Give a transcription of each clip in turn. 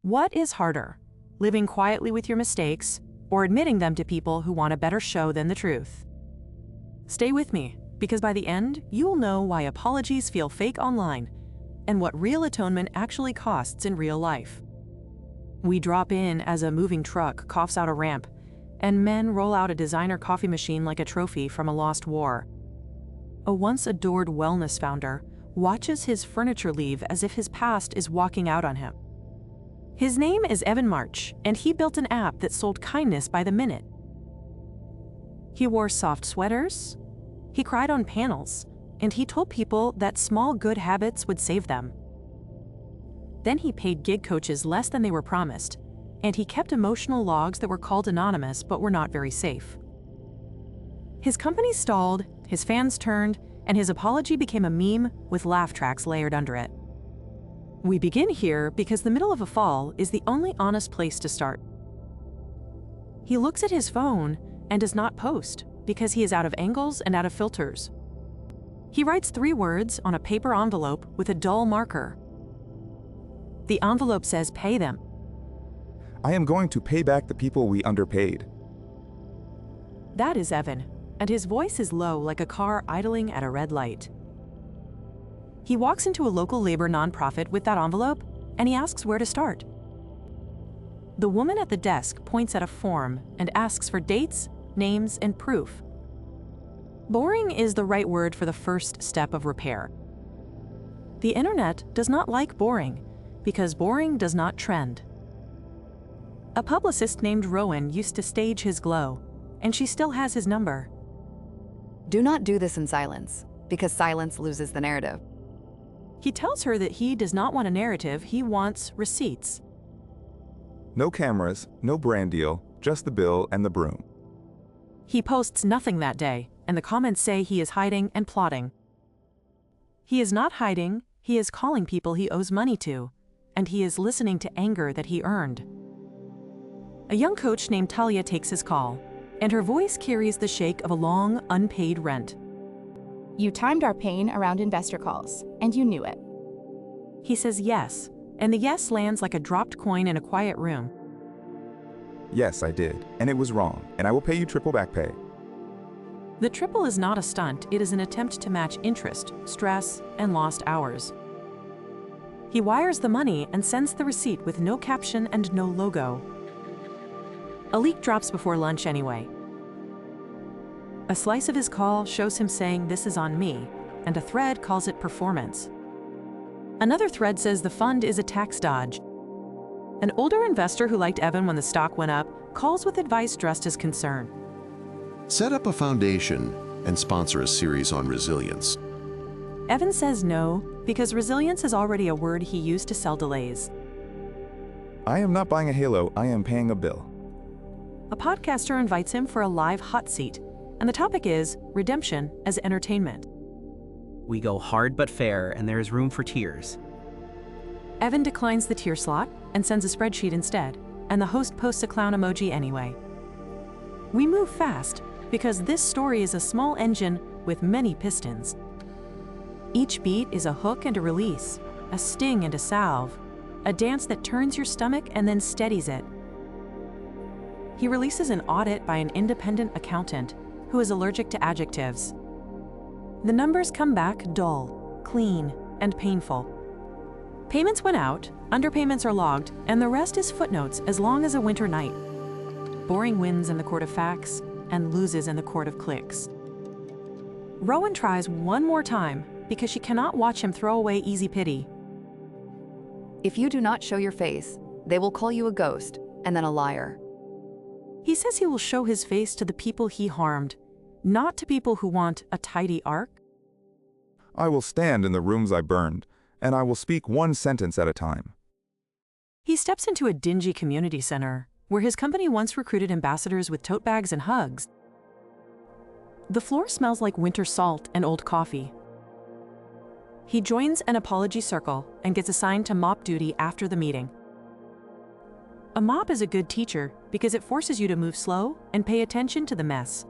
What is harder, living quietly with your mistakes or admitting them to people who want a better show than the truth? Stay with me, because by the end, you'll know why apologies feel fake online and what real atonement actually costs in real life. We drop in as a moving truck coughs out a ramp, and men roll out a designer coffee machine like a trophy from a lost war. A once adored wellness founder watches his furniture leave as if his past is walking out on him. His name is Evan March, and he built an app that sold kindness by the minute. He wore soft sweaters, he cried on panels, and he told people that small good habits would save them. Then he paid gig coaches less than they were promised, and he kept emotional logs that were called anonymous but were not very safe. His company stalled, his fans turned, and his apology became a meme with laugh tracks layered under it. We begin here because the middle of a fall is the only honest place to start. He looks at his phone and does not post because he is out of angles and out of filters. He writes 3 words on a paper envelope with a dull marker. The envelope says, "Pay them." I am going to pay back the people we underpaid. That is Evan, and his voice is low like a car idling at a red light. He walks into a local labor nonprofit with that envelope, and he asks where to start. The woman at the desk points at a form and asks for dates, names, and proof. Boring is the right word for the first step of repair. The internet does not like boring, because boring does not trend. A publicist named Rowan used to stage his glow, and she still has his number. Do not do this in silence, because silence loses the narrative. He tells her that he does not want a narrative, he wants receipts. No cameras, no brand deal, just the bill and the broom. He posts nothing that day, and the comments say he is hiding and plotting. He is not hiding, he is calling people he owes money to, and he is listening to anger that he earned. A young coach named Talia takes his call, and her voice carries the shake of a long, unpaid rent. You timed our pain around investor calls, and you knew it. He says yes, and the yes lands like a dropped coin in a quiet room. Yes, I did, and it was wrong, and I will pay you triple back pay. The triple is not a stunt, it is an attempt to match interest, stress, and lost hours. He wires the money and sends the receipt with no caption and no logo. A leak drops before lunch anyway. A slice of his call shows him saying this is on me, and a thread calls it performance. Another thread says the fund is a tax dodge. An older investor who liked Evan when the stock went up calls with advice dressed as concern. Set up a foundation and sponsor a series on resilience. Evan says no, because resilience is already a word he used to sell delays. I am not buying a halo, I am paying a bill. A podcaster invites him for a live hot seat, and the topic is redemption as entertainment. We go hard but fair, and there is room for tears. Evan declines the tear slot and sends a spreadsheet instead, and the host posts a clown emoji anyway. We move fast, because this story is a small engine with many pistons. Each beat is a hook and a release, a sting and a salve, a dance that turns your stomach and then steadies it. He releases an audit by an independent accountant who is allergic to adjectives. The numbers come back dull, clean, and painful. Payments went out, underpayments are logged, and the rest is footnotes as long as a winter night. Boring wins in the court of facts and loses in the court of clicks. Rowan tries one more time because she cannot watch him throw away easy pity. If you do not show your face, they will call you a ghost and then a liar. He says he will show his face to the people he harmed, not to people who want a tidy arc. I will stand in the rooms I burned, and I will speak one sentence at a time. He steps into a dingy community center, where his company once recruited ambassadors with tote bags and hugs. The floor smells like winter salt and old coffee. He joins an apology circle and gets assigned to mop duty after the meeting. A mop is a good teacher because it forces you to move slow and pay attention to the mess.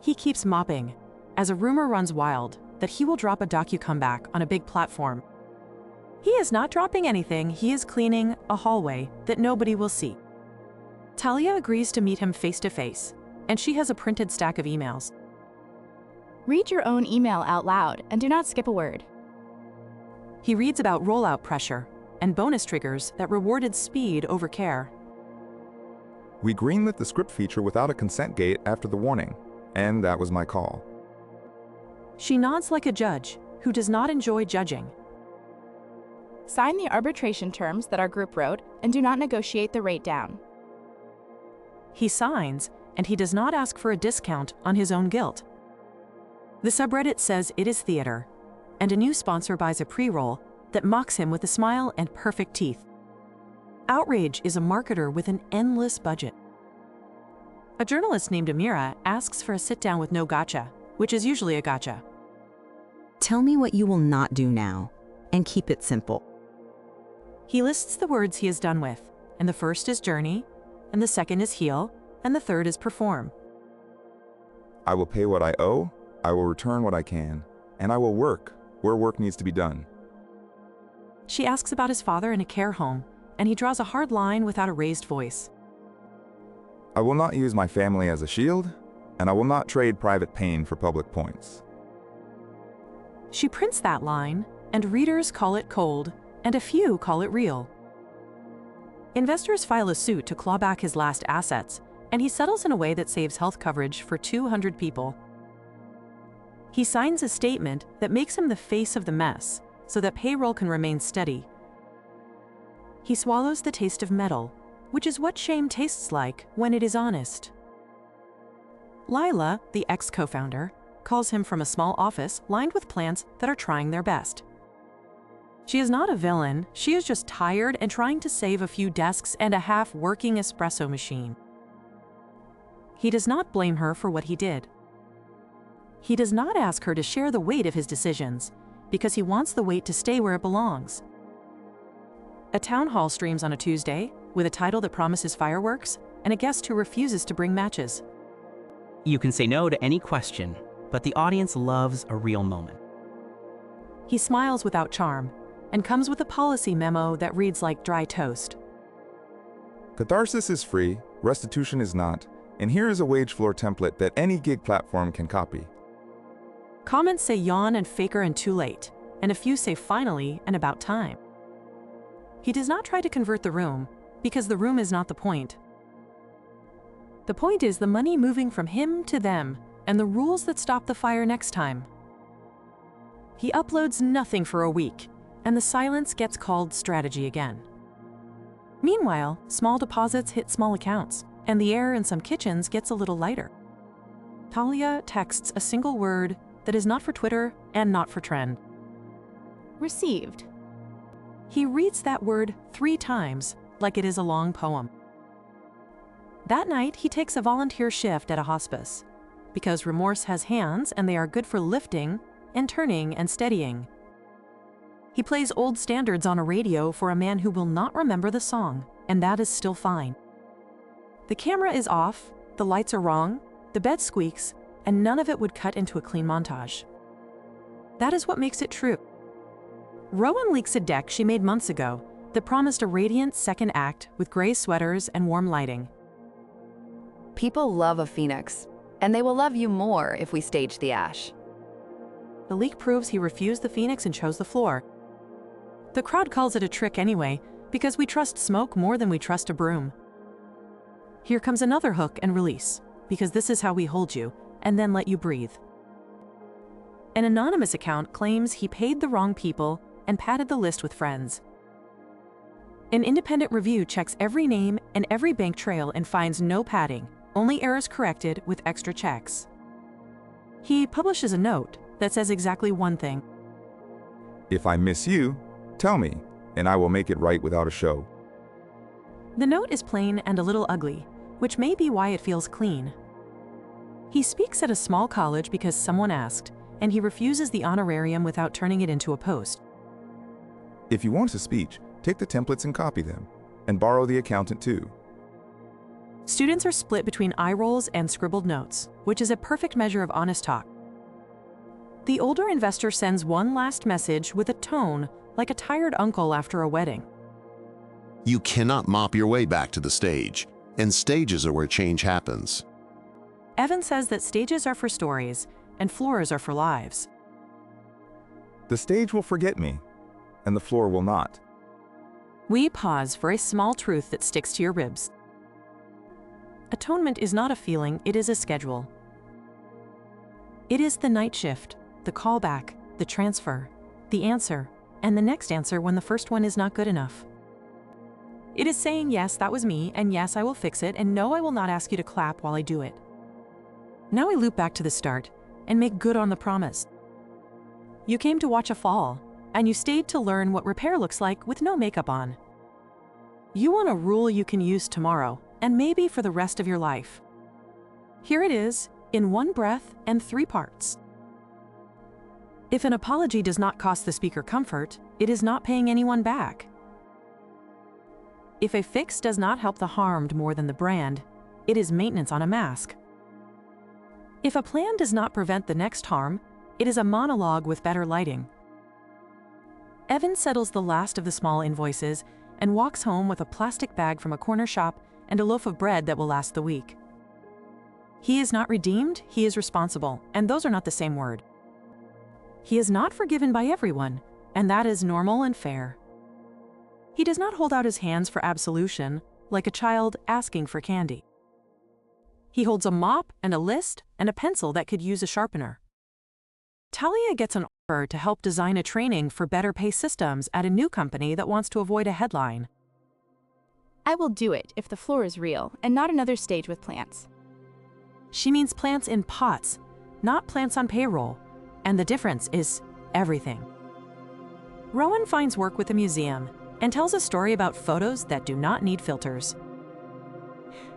He keeps mopping, as a rumor runs wild that he will drop a docu-comeback on a big platform. He is not dropping anything, he is cleaning a hallway that nobody will see. Talia agrees to meet him face to face, and she has a printed stack of emails. Read your own email out loud and do not skip a word. He reads about rollout pressure and bonus triggers that rewarded speed over care. We greenlit the script feature without a consent gate after the warning, and that was my call. She nods like a judge who does not enjoy judging. Sign the arbitration terms that our group wrote and do not negotiate the rate down. He signs, and he does not ask for a discount on his own guilt. The subreddit says it is theater, and a new sponsor buys a pre-roll that mocks him with a smile and perfect teeth. Outrage is a marketer with an endless budget. A journalist named Amira asks for a sit-down with no gotcha, which is usually a gotcha. Tell me what you will not do now, and keep it simple. He lists the words he is done with, and the first is journey, and the second is heal, and the third is perform. I will pay what I owe, I will return what I can, and I will work where work needs to be done. She asks about his father in a care home, and he draws a hard line without a raised voice. I will not use my family as a shield, and I will not trade private pain for public points. She prints that line, and readers call it cold, and a few call it real. Investors file a suit to claw back his last assets, and he settles in a way that saves health coverage for 200 people. He signs a statement that makes him the face of the mess, so that payroll can remain steady. He swallows the taste of metal, which is what shame tastes like when it is honest. Lila, the ex-co-founder, calls him from a small office lined with plants that are trying their best. She is not a villain, she is just tired and trying to save a few desks and a half-working espresso machine. He does not blame her for what he did. He does not ask her to share the weight of his decisions, because he wants the weight to stay where it belongs. A town hall streams on a Tuesday, with a title that promises fireworks, and a guest who refuses to bring matches. You can say no to any question, but the audience loves a real moment. He smiles without charm, and comes with a policy memo that reads like dry toast. Catharsis is free, restitution is not, and here is a wage floor template that any gig platform can copy. Comments say yawn and faker and too late, and a few say finally and about time. He does not try to convert the room, because the room is not the point. The point is the money moving from him to them, and the rules that stop the fire next time. He uploads nothing for a week, and the silence gets called strategy again. Meanwhile, small deposits hit small accounts, and the air in some kitchens gets a little lighter. Talia texts a single word that is not for Twitter and not for trend. Received. He reads that word 3 times, like it is a long poem. That night, he takes a volunteer shift at a hospice, because remorse has hands and they are good for lifting and turning and steadying. He plays old standards on a radio for a man who will not remember the song, and that is still fine. The camera is off, the lights are wrong, the bed squeaks, and none of it would cut into a clean montage. That is what makes it true. Rowan leaks a deck she made months ago that promised a radiant second act with gray sweaters and warm lighting. People love a phoenix, and they will love you more if we stage the ash. The leak proves he refused the phoenix and chose the floor. The crowd calls it a trick anyway, because we trust smoke more than we trust a broom. Here comes another hook and release, because this is how we hold you, and then let you breathe. An anonymous account claims he paid the wrong people and padded the list with friends. An independent review checks every name and every bank trail and finds no padding, only errors corrected with extra checks. He publishes a note that says exactly one thing. If I miss you, tell me, and I will make it right without a show. The note is plain and a little ugly, which may be why it feels clean. He speaks at a small college because someone asked, and he refuses the honorarium without turning it into a post. If you want a speech, take the templates and copy them, and borrow the accountant too. Students are split between eye rolls and scribbled notes, which is a perfect measure of honest talk. The older investor sends one last message with a tone like a tired uncle after a wedding. You cannot mop your way back to the stage, and stages are where change happens. Evan says that stages are for stories, and floors are for lives. The stage will forget me, and the floor will not. We pause for a small truth that sticks to your ribs. Atonement is not a feeling, it is a schedule. It is the night shift, the callback, the transfer, the answer, and the next answer when the first one is not good enough. It is saying, yes, that was me, and yes, I will fix it, and no, I will not ask you to clap while I do it. Now we loop back to the start and make good on the promise. You came to watch a fall, and you stayed to learn what repair looks like with no makeup on. You want a rule you can use tomorrow, and maybe for the rest of your life. Here it is, in one breath and 3 parts. If an apology does not cost the speaker comfort, it is not paying anyone back. If a fix does not help the harmed more than the brand, it is maintenance on a mask. If a plan does not prevent the next harm, it is a monologue with better lighting. Evan settles the last of the small invoices and walks home with a plastic bag from a corner shop and a loaf of bread that will last the week. He is not redeemed, he is responsible, and those are not the same word. He is not forgiven by everyone, and that is normal and fair. He does not hold out his hands for absolution, like a child asking for candy. He holds a mop and a list and a pencil that could use a sharpener. Talia gets an offer to help design a training for better pay systems at a new company that wants to avoid a headline. I will do it if the floor is real and not another stage with plants. She means plants in pots, not plants on payroll, and the difference is everything. Rowan finds work with a museum and tells a story about photos that do not need filters.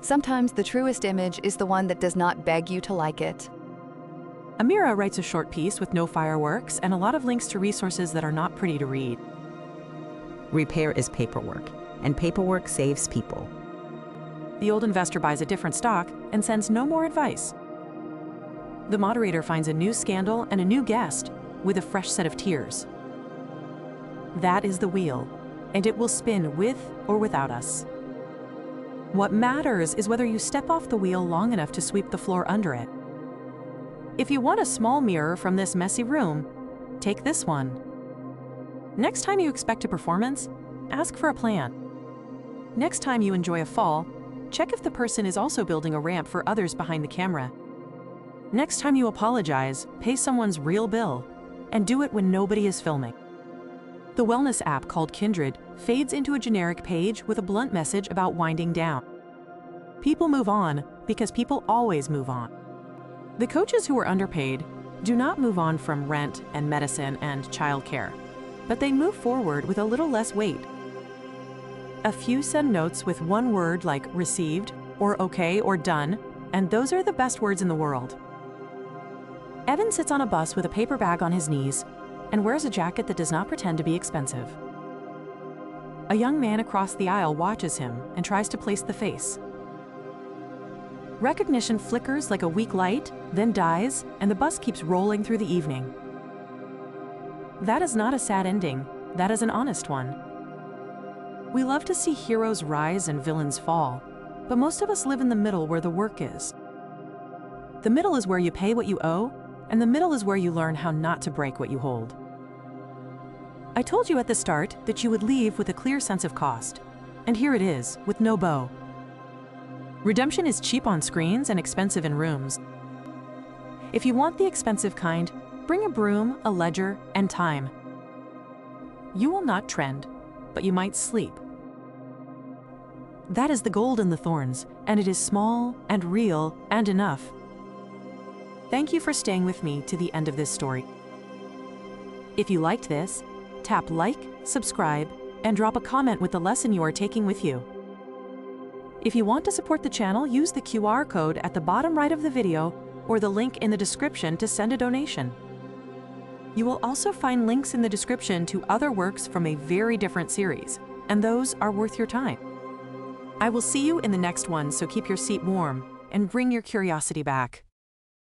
Sometimes the truest image is the one that does not beg you to like it. Amira writes a short piece with no fireworks and a lot of links to resources that are not pretty to read. Repair is paperwork, and paperwork saves people. The old investor buys a different stock and sends no more advice. The moderator finds a new scandal and a new guest with a fresh set of tears. That is the wheel, and it will spin with or without us. What matters is whether you step off the wheel long enough to sweep the floor under it. If you want a small mirror from this messy room, take this one. Next time you expect a performance, ask for a plan. Next time you enjoy a fall, check if the person is also building a ramp for others behind the camera. Next time you apologize, pay someone's real bill, and do it when nobody is filming. The wellness app called Kindred fades into a generic page with a blunt message about winding down. People move on because people always move on. The coaches who are underpaid do not move on from rent and medicine and childcare, but they move forward with a little less weight. A few send notes with one word like received, or okay, or done, and those are the best words in the world. Evan sits on a bus with a paper bag on his knees and wears a jacket that does not pretend to be expensive. A young man across the aisle watches him and tries to place the face. Recognition flickers like a weak light, then dies, and the bus keeps rolling through the evening. That is not a sad ending, that is an honest one. We love to see heroes rise and villains fall, but most of us live in the middle where the work is. The middle is where you pay what you owe, and the middle is where you learn how not to break what you hold. I told you at the start that you would leave with a clear sense of cost, and here it is, with no bow. Redemption is cheap on screens and expensive in rooms. If you want the expensive kind, bring a broom, a ledger, and time. You will not trend, but you might sleep. That is the gold in the Thorns, and it is small and real and enough. Thank you for staying with me to the end of this story. If you liked this, tap like, subscribe, and drop a comment with the lesson you are taking with you. If you want to support the channel, use the QR code at the bottom right of the video or the link in the description to send a donation. You will also find links in the description to other works from a very different series, and those are worth your time. I will see you in the next one, so keep your seat warm and bring your curiosity back.